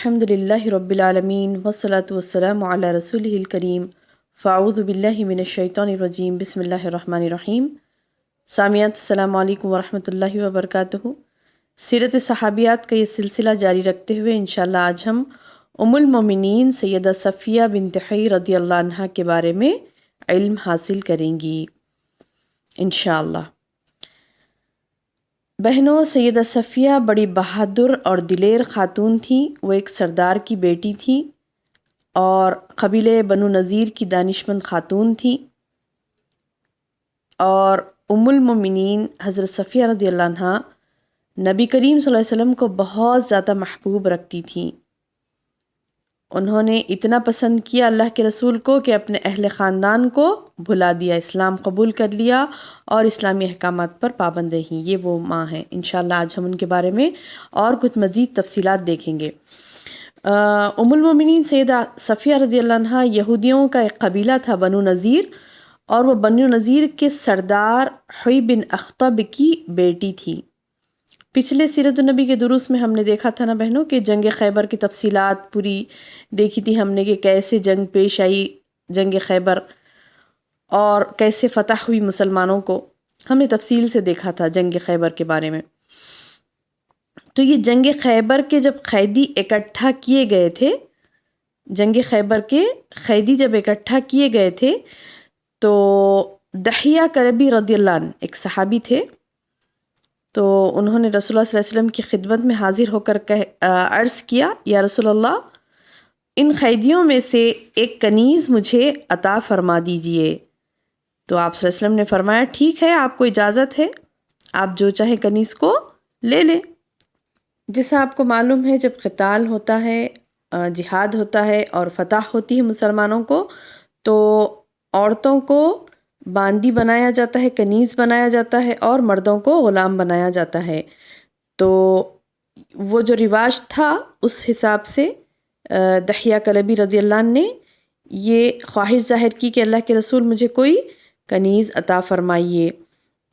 الحمد للہ رب العالمین والصلاة والسلام علی رسولہ الکریم فاعوذ باللہ من الشیطان الرجیم بسم اللہ الرحمن الرحیم۔ سامعات السلام علیکم ورحمۃ اللہ وبرکاتہ۔ سیرت صحابیات کا یہ سلسلہ جاری رکھتے ہوئے انشاءاللہ آج ہم ام المومنین سیدہ صفیہ بنت حی رضی اللہ عنہا کے بارے میں علم حاصل کریں گی انشاءاللہ۔ بہنوں، سیدہ صفیہ بڑی بہادر اور دلیر خاتون تھی۔ وہ ایک سردار کی بیٹی تھی اور قبیلے بنو نذیر کی دانشمند خاتون تھی، اور ام المومنین حضرت صفیہ رضی اللہ عنہا نبی کریم صلی اللہ علیہ وسلم کو بہت زیادہ محبوب رکھتی تھیں۔ انہوں نے اتنا پسند کیا اللہ کے رسول کو کہ اپنے اہل خاندان کو بھلا دیا، اسلام قبول کر لیا اور اسلامی احکامات پر پابند رہیں۔ یہ وہ ماں ہیں۔ انشاءاللہ آج ہم ان کے بارے میں اور کچھ مزید تفصیلات دیکھیں گے۔ ام المومنین سیدہ صفیہ رضی اللہ عنہا یہودیوں کا ایک قبیلہ تھا بنو نذیر، اور وہ بنو نذیر کے سردار حوی بن اخطب کی بیٹی تھی۔ پچھلے سیرت النبی کے دروس میں ہم نے دیکھا تھا نا بہنوں کہ جنگ خیبر کی تفصیلات پوری دیکھی تھی ہم نے، کہ کیسے جنگ پیش آئی، جنگ خیبر، اور کیسے فتح ہوئی مسلمانوں کو۔ ہم نے تفصیل سے دیکھا تھا جنگ خیبر کے بارے میں۔ تو یہ جنگ خیبر کے جب قیدی اکٹھا کیے گئے تھے، جنگ خیبر کے قیدی جب اکٹھا کیے گئے تھے، تو دحیہ کربی رضی اللہ عنہ ایک صحابی تھے، تو انہوں نے رسول اللہ صلی اللہ علیہ وسلم کی خدمت میں حاضر ہو کر عرض کیا، یا رسول اللہ، ان قیدیوں میں سے ایک کنیز مجھے عطا فرما دیجئے۔ تو آپ صلی اللہ علیہ وسلم نے فرمایا ٹھیک ہے، آپ کو اجازت ہے، آپ جو چاہیں کنیز کو لے لیں۔ جیسا آپ کو معلوم ہے، جب قتال ہوتا ہے، جہاد ہوتا ہے اور فتح ہوتی ہے مسلمانوں کو، تو عورتوں کو باندی بنایا جاتا ہے، کنیز بنایا جاتا ہے، اور مردوں کو غلام بنایا جاتا ہے۔ تو وہ جو رواج تھا اس حساب سے دحیہ کلبی رضی اللہ عنہ نے یہ خواہش ظاہر کی کہ اللہ کے رسول مجھے کوئی کنیز عطا فرمائیے۔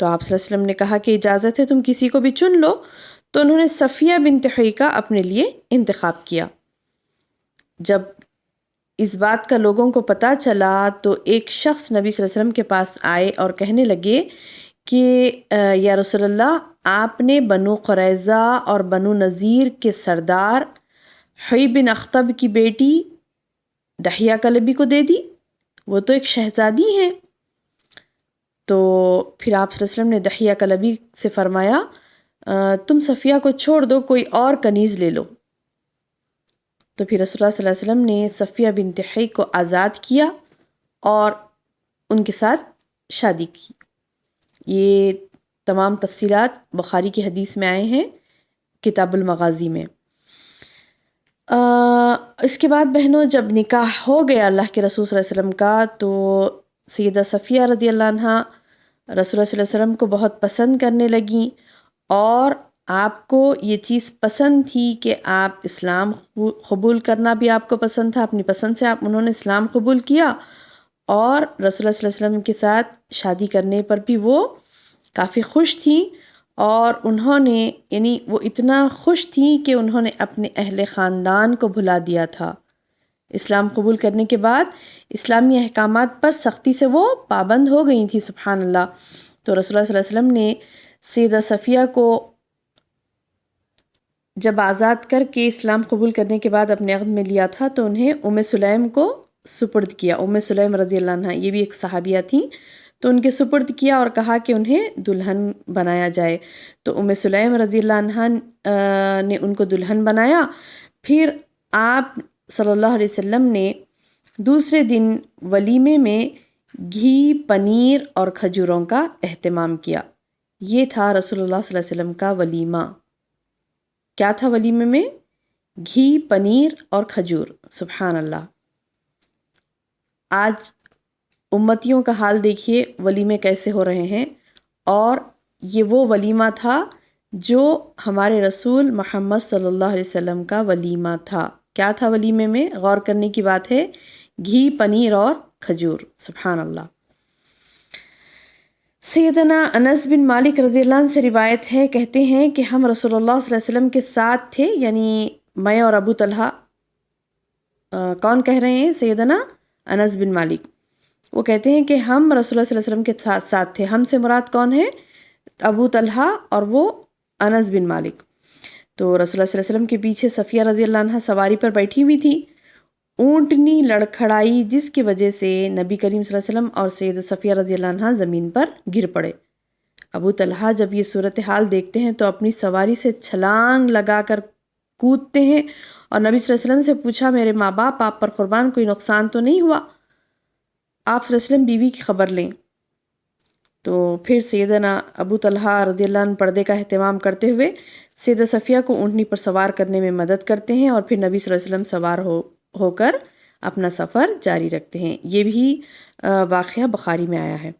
تو آپ صلی اللہ علیہ وسلم نے کہا کہ اجازت ہے، تم کسی کو بھی چن لو۔ تو انہوں نے صفیہ بنت حی کا اپنے لیے انتخاب کیا۔ جب اس بات کا لوگوں کو پتہ چلا تو ایک شخص نبی صلی اللہ علیہ وسلم کے پاس آئے اور کہنے لگے کہ یا رسول اللہ، آپ نے بنو قریظہ اور بنو نذیر کے سردار حوی بن اخطب کی بیٹی دحیہ کلبی کو دے دی، وہ تو ایک شہزادی ہیں۔ تو پھر آپ صلی اللہ علیہ وسلم نے دحیہ کلبی سے فرمایا تم صفیہ کو چھوڑ دو، کوئی اور کنیز لے لو۔ تو پھر رسول اللہ صلی اللہ علیہ وسلم نے صفیہ بنت حی کو آزاد کیا اور ان کے ساتھ شادی کی۔ یہ تمام تفصیلات بخاری کی حدیث میں آئے ہیں، کتاب المغازی میں۔ اس کے بعد بہنوں، جب نکاح ہو گیا اللہ کے رسول صلی اللہ علیہ وسلم کا، تو سیدہ صفیہ رضی اللہ عنہا رسول اللہ صلی اللہ علیہ وسلم کو بہت پسند کرنے لگیں، اور آپ کو یہ چیز پسند تھی کہ آپ اسلام قبول کرنا بھی آپ کو پسند تھا، اپنی پسند سے انہوں نے اسلام قبول کیا، اور رسول اللہ صلی اللہ علیہ وسلم کے ساتھ شادی کرنے پر بھی وہ کافی خوش تھیں، اور انہوں نے یعنی وہ اتنا خوش تھیں کہ انہوں نے اپنے اہل خاندان کو بھلا دیا تھا۔ اسلام قبول کرنے کے بعد اسلامی احکامات پر سختی سے وہ پابند ہو گئی تھی، سبحان اللہ۔ تو رسول اللہ صلی اللہ علیہ وسلم نے سیدہ صفیہ کو جب آزاد کر کے اسلام قبول کرنے کے بعد اپنے عہد میں لیا تھا، تو انہیں ام سلیم کو سپرد کیا۔ ام سلیم رضی اللہ عنہ یہ بھی ایک صحابیہ تھیں، تو ان کے سپرد کیا اور کہا کہ انہیں دلہن بنایا جائے۔ تو ام سلیم رضی اللہ عنہ نے ان کو دلہن بنایا۔ پھر آپ صلی اللہ علیہ وسلم نے دوسرے دن ولیمے میں گھی، پنیر اور کھجوروں کا اہتمام کیا۔ یہ تھا رسول اللہ صلی اللہ علیہ وسلم کا ولیمہ۔ کیا تھا ولیمے میں؟ گھی، پنیر اور کھجور، سبحان اللہ۔ آج امتیوں کا حال دیکھیے، ولیمے کیسے ہو رہے ہیں، اور یہ وہ ولیمہ تھا جو ہمارے رسول محمد صلی اللہ علیہ وسلم کا ولیمہ تھا۔ کیا تھا ولیمے میں؟ غور کرنے کی بات ہے، گھی، پنیر اور کھجور، سبحان اللہ۔ سیدنا انس بن مالک رضی اللہ عنہ سے روایت ہے، کہتے ہیں کہ ہم رسول اللہ صلی اللہ علیہ وسلم کے ساتھ تھے، یعنی میں اور ابو طلحہ کون کہہ رہے ہیں؟ سیدنا انس بن مالک۔ وہ کہتے ہیں کہ ہم رسول اللہ صلی اللہ علیہ وسلم کے ساتھ تھے۔ ہم سے مراد کون ہے؟ ابو طلحہ اور وہ انس بن مالک۔ تو رسول اللہ صلی اللہ علیہ وسلم کے پیچھے صفیہ رضی اللہ عنہ سواری پر بیٹھی ہوئی تھی۔ اونٹنی لڑکھڑائی جس کی وجہ سے نبی کریم صلی اللہ علیہ وسلم اور سید صفیہ رضی اللہ عنہ زمین پر گر پڑے۔ ابو طلحہ جب یہ صورتحال دیکھتے ہیں تو اپنی سواری سے چھلانگ لگا کر کودتے ہیں اور نبی صلی اللہ علیہ وسلم سے پوچھا، میرے ماں باپ آپ پر قربان، کوئی نقصان تو نہیں ہوا؟ آپ صلی اللہ علیہ وسلم بیوی کی خبر لیں۔ تو پھر سیدنا ابو طلحہ رضی اللہ عنہ پردے کا اہتمام کرتے ہوئے سیدہ صفیہ کو اونٹنی پر سوار کرنے میں مدد کرتے ہیں اور پھر نبی صلی اللہ علیہ وسلم سوار ہو کر اپنا سفر جاری رکھتے ہیں۔ یہ بھی واقعہ بخاری میں آیا ہے۔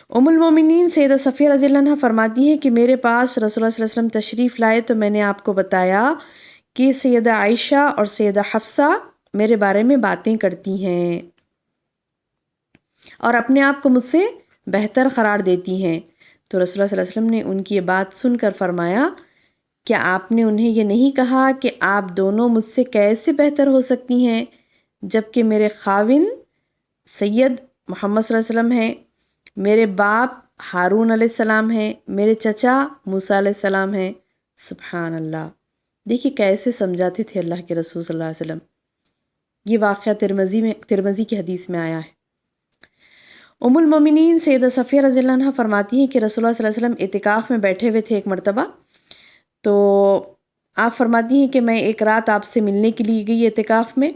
ام المومنین سیدہ صفیہ رضی اللہ عنہ فرماتی ہیں کہ میرے پاس رسول اللہ صلی اللہ علیہ وسلم تشریف لائے تو میں نے آپ کو بتایا کہ سیدہ عائشہ اور سیدہ حفصہ میرے بارے میں باتیں کرتی ہیں اور اپنے آپ کو مجھ سے بہتر قرار دیتی ہیں۔ تو رسول اللہ صلی اللہ علیہ وسلم نے ان کی یہ بات سن کر فرمایا، کیا آپ نے انہیں یہ نہیں کہا کہ آپ دونوں مجھ سے کیسے بہتر ہو سکتی ہیں جبکہ میرے خاوند سید محمد صلی اللہ علیہ وسلم ہیں، میرے باپ ہارون علیہ السلام ہیں، میرے چچا موسیٰ علیہ السلام ہیں۔ سبحان اللہ، دیکھیے کیسے سمجھاتے تھے اللہ کے رسول صلی اللہ علیہ وسلم۔ یہ واقعہ ترمذی کی حدیث میں آیا ہے۔ ام المومنین سیدہ صفیہ رضی اللہ عنہ فرماتی ہیں کہ رسول اللہ صلی اللہ علیہ وسلم اعتکاف میں بیٹھے ہوئے تھے ایک مرتبہ، تو آپ فرماتی ہیں کہ میں ایک رات آپ سے ملنے کے لیے گئی اعتکاف میں،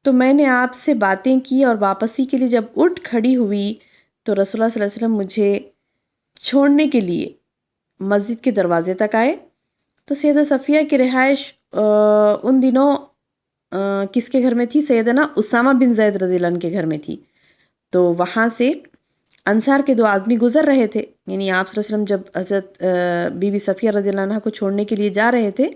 تو میں نے آپ سے باتیں کی اور واپسی کے لیے جب اٹھ کھڑی ہوئی تو رسول اللہ صلی اللہ علیہ وسلم مجھے چھوڑنے کے لیے مسجد کے دروازے تک آئے۔ تو سیدہ صفیہ کی رہائش ان دنوں کس کے گھر میں تھی؟ سیدنا اسامہ بن زید رضی اللہ عنہ کے گھر میں تھی۔ تو وہاں سے انصار کے دو آدمی گزر رہے تھے، یعنی آپ صلی اللہ علیہ وسلم جب حضرت بی بی صفیہ رضی اللہ عنہ کو چھوڑنے کے لیے جا رہے تھے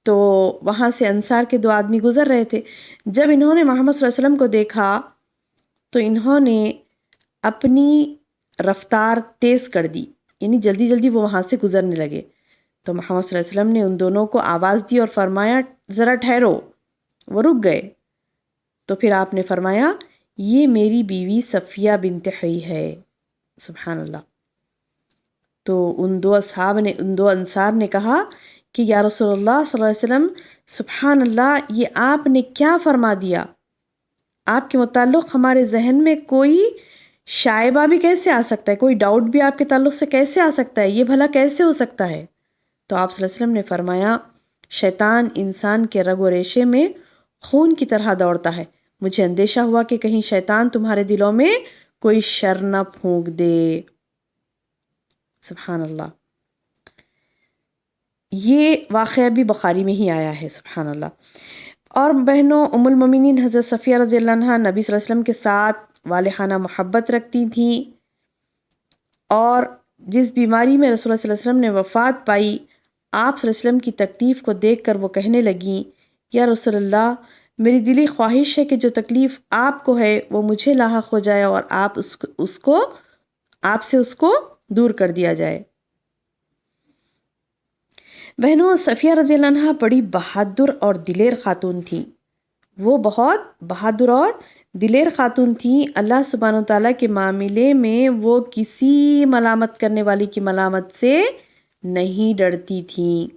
تو وہاں سے انصار کے دو آدمی گزر رہے تھے۔ جب انہوں نے محمد صلی اللہ علیہ وسلم کو دیکھا تو انہوں نے اپنی رفتار تیز کر دی، یعنی جلدی جلدی وہ وہاں سے گزرنے لگے۔ تو محمد صلی اللہ علیہ وسلم نے ان دونوں کو آواز دی اور فرمایا ذرا ٹھہرو۔ وہ رک گئے۔ تو پھر آپ نے فرمایا یہ میری بیوی صفیہ بنت حیی ہے۔ سبحان اللہ۔ تو ان دو انصار نے کہا کہ یا رسول اللہ صلی اللہ علیہ وسلم، سبحان اللہ، یہ آپ نے کیا فرما دیا؟ آپ کے متعلق ہمارے ذہن میں کوئی شائبہ بھی کیسے آ سکتا ہے، کوئی ڈاؤٹ بھی آپ کے تعلق سے کیسے آ سکتا ہے؟ یہ بھلا کیسے ہو سکتا ہے؟ تو آپ صلی اللہ علیہ وسلم نے فرمایا شیطان انسان کے رگ و ریشے میں خون کی طرح دوڑتا ہے، مجھے اندیشہ ہوا کہ کہیں شیطان تمہارے دلوں میں کوئی شر نہ پھونک دے۔ سبحان اللہ۔ یہ واقعہ بھی بخاری میں ہی آیا ہے۔ سبحان اللہ۔ اور بہنوں، ام المومنین حضرت صفیہ رضی اللہ عنہ نبی صلی اللہ علیہ وسلم کے ساتھ والہانہ محبت رکھتی تھیں، اور جس بیماری میں رسول اللہ صلی اللہ علیہ وسلم نے وفات پائی، آپ صلی اللہ علیہ وسلم کی تکلیف کو دیکھ کر وہ کہنے لگیں، یا رسول اللہ، میری دلی خواہش ہے کہ جو تکلیف آپ کو ہے وہ مجھے لاحق ہو جائے اور آپ سے اس کو دور کر دیا جائے۔ بہنوں، صفیہ رضی اللہ عنہ بڑی بہادر اور دلیر خاتون تھیں۔ وہ بہت بہادر اور دلیر خاتون تھیں۔ اللہ سبحانہ وتعالیٰ کے معاملے میں وہ کسی ملامت کرنے والی کی ملامت سے نہیں ڈرتی تھیں۔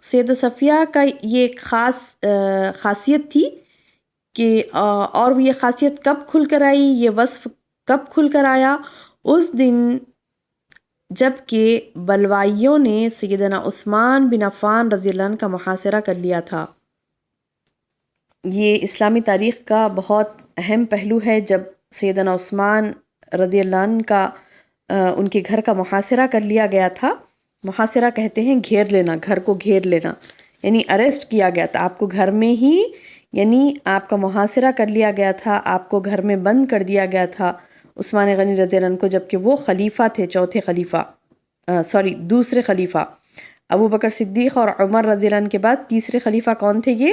سیدہ صفیہ کا یہ ایک خاصیت تھی کہ اور وہ یہ خاصیت کب کھل کر آئی، یہ وصف کب کھل کر آیا؟ اس دن جب کہ بلوائیوں نے سیدنا عثمان بن عفان رضی اللہ عنہ کا محاصرہ کر لیا تھا۔ یہ اسلامی تاریخ کا بہت اہم پہلو ہے۔ جب سیدنا عثمان رضی اللہ عنہ کا ان کے گھر کا محاصرہ کر لیا گیا تھا۔ محاصرہ کہتے ہیں گھیر لینا، گھر کو گھیر لینا، یعنی اریسٹ کیا گیا تھا آپ کو گھر میں ہی، یعنی آپ کا محاصرہ کر لیا گیا تھا، آپ کو گھر میں بند کر دیا گیا تھا عثمان غنی رضی اللہ عنہ کو، جبکہ وہ خلیفہ تھے، دوسرے خلیفہ۔ ابو بکر صدیق اور عمر رضی اللہ عنہ کے بعد تیسرے خلیفہ کون تھے؟ یہ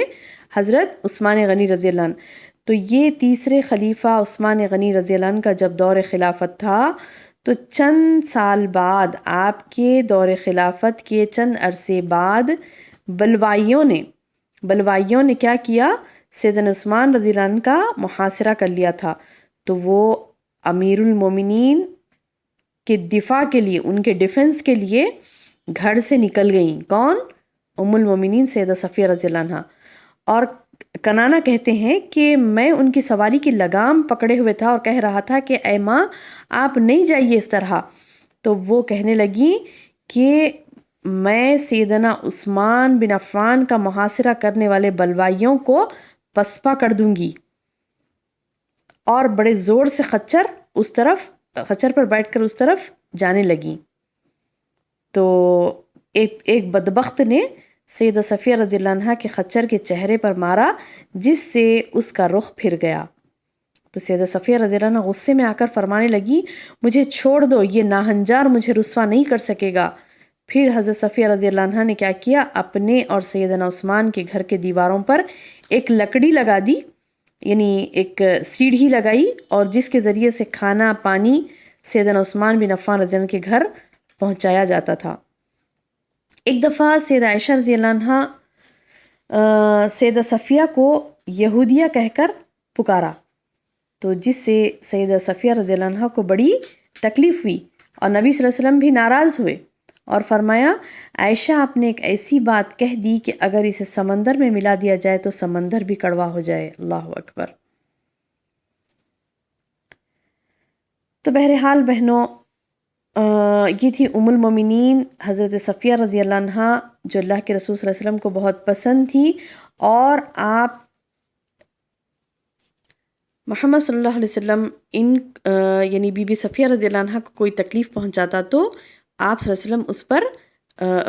حضرت عثمان غنی رضی اللہ عنہ۔ تو یہ تیسرے خلیفہ عثمان غنی رضی اللہ عنہ کا جب دور خلافت تھا تو چند سال بعد، آپ کے دور خلافت کے چند عرصے بعد، بلوائیوں نے کیا کیا، سیدنا عثمان رضی اللہ عنہ کا محاصرہ کر لیا تھا، تو وہ امیر المومنین کے دفاع کے لیے، ان کے ڈیفنس کے لیے گھر سے نکل گئیں۔ کون؟ ام المومنین سیدہ صفیہ رضی اللہ عنہ۔ اور کنانہ کہتے ہیں کہ میں ان کی سواری کی لگام پکڑے ہوئے تھا اور کہہ رہا تھا کہ اے ماں آپ نہیں جائیے اس طرح، تو وہ کہنے لگی کہ میں سیدنا عثمان بن عفان کا محاصرہ کرنے والے بلوائیوں کو پسپا کر دوں گی، اور بڑے زور سے خچر پر بیٹھ کر اس طرف جانے لگی۔ تو ایک بدبخت نے سیدہ صفیہ رضی اللہ عنہ کے خچر کے چہرے پر مارا، جس سے اس کا رخ پھر گیا۔ تو سیدہ صفیہ رضی اللہ عنہ غصے میں آ کر فرمانے لگی مجھے چھوڑ دو، یہ ناہنجار مجھے رسوا نہیں کر سکے گا۔ پھر حضرت صفیہ رضی اللہ عنہ نے کیا کیا، اپنے اور سیدنا عثمان کے گھر کے دیواروں پر ایک لکڑی لگا دی، یعنی ایک سیڑھی لگائی، اور جس کے ذریعے سے کھانا پانی سیدنا عثمان بن عفان رضی اللہ عنہ کے گھر پہنچایا جاتا تھا۔ ایک دفعہ سیدہ عائشہ رضی اللہ عنہ سیدہ صفیہ کو یہودیہ کہہ کر پکارا، تو جس سے سیدہ صفیہ رضی اللہ عنہ کو بڑی تکلیف ہوئی، اور نبی صلی اللہ علیہ وسلم بھی ناراض ہوئے اور فرمایا عائشہ آپ نے ایک ایسی بات کہہ دی کہ اگر اسے سمندر میں ملا دیا جائے تو سمندر بھی کڑوا ہو جائے۔ اللہ اکبر۔ تو بہرحال بہنوں، یہ تھی ام المومنین حضرت صفیہ رضی اللہ عنہ، جو اللہ کے رسول صلی اللہ علیہ وسلم کو بہت پسند تھی، اور آپ محمد صلی اللہ علیہ وسلم یعنی بی بی صفیہ رضی اللہ عنہ کو کوئی تکلیف پہنچاتا تو آپ صلی اللہ علیہ وسلم اس پر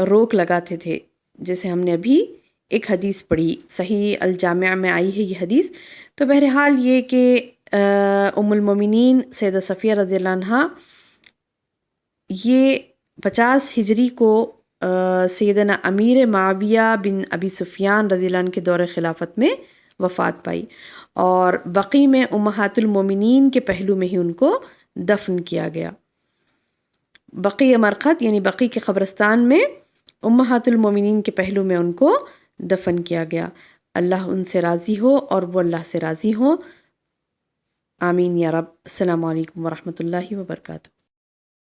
روک لگاتے تھے، جیسے ہم نے ابھی ایک حدیث پڑھی، صحیح الجامع میں آئی ہے یہ حدیث۔ تو بہرحال یہ کہ ام المومنین سیدہ صفیہ رضی اللہ عنہ یہ 50 ہجری کو سیدنا امیر معاویہ بن ابی سفیان رضی اللہ عنہ کے دور خلافت میں وفات پائی، اور بقیع میں امہات المومنین کے پہلو میں ہی ان کو دفن کیا گیا۔ بقیع مرقد یعنی بقیع کے قبرستان میں امہات المومنین کے پہلو میں ان کو دفن کیا گیا۔ اللہ ان سے راضی ہو اور وہ اللہ سے راضی ہوں، آمین یا رب۔ السلام علیکم ورحمۃ اللہ وبرکاتہ۔